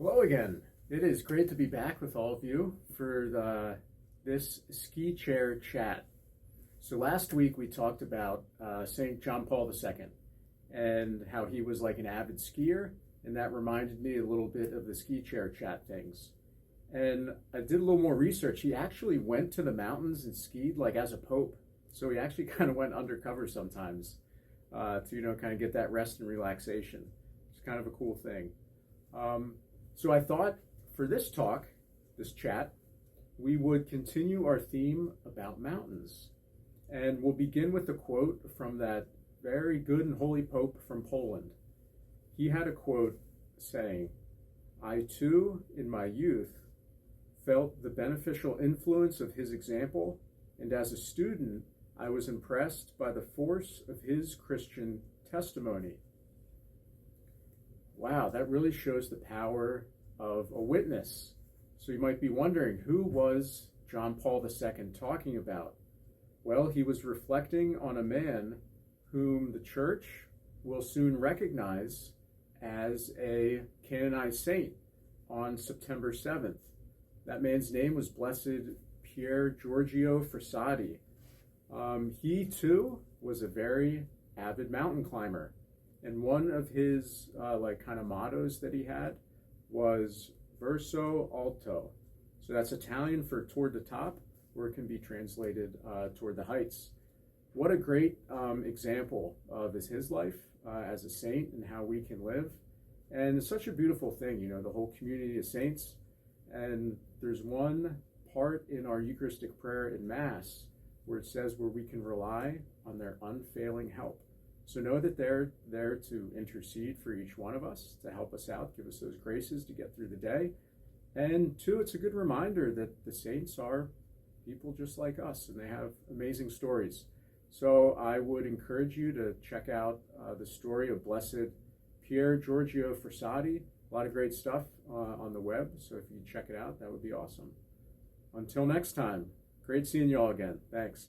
Hello again. It is great to be back with all of you for this ski chair chat. So last week we talked about St. John Paul II and how he was like an avid skier, and that reminded me a little bit of the ski chair chat things. And I did a little more research. He actually went to the mountains and skied like as a pope. So he actually kind of went undercover sometimes to kind of get that rest and relaxation. It's kind of a cool thing. So I thought for this talk, this chat, we would continue our theme about mountains. And we'll begin with a quote from that very good and holy Pope from Poland. He had a quote saying, "I too, in my youth, felt the beneficial influence of his example, and as a student, I was impressed by the force of his Christian testimony." Wow, that really shows the power of a witness. So you might be wondering, who was John Paul II talking about? Well, he was reflecting on a man whom the church will soon recognize as a canonized saint on September 7th. That man's name was Blessed Pier Giorgio Frassati. He too was a very avid mountain climber. And one of his kind of mottos that he had was verso alto. So that's Italian for toward the top, or it can be translated toward the heights. What a great example of his life as a saint and how we can live. And it's such a beautiful thing, the whole community of saints. And there's one part in our Eucharistic prayer in Mass where it says where we can rely on their unfailing help. So know that they're there to intercede for each one of us, to help us out, give us those graces to get through the day. And two, it's a good reminder that the saints are people just like us, and they have amazing stories. So I would encourage you to check out the story of Blessed Pier Giorgio Frassati. A lot of great stuff on the web, so if you check it out, that would be awesome. Until next time, great seeing you all again. Thanks.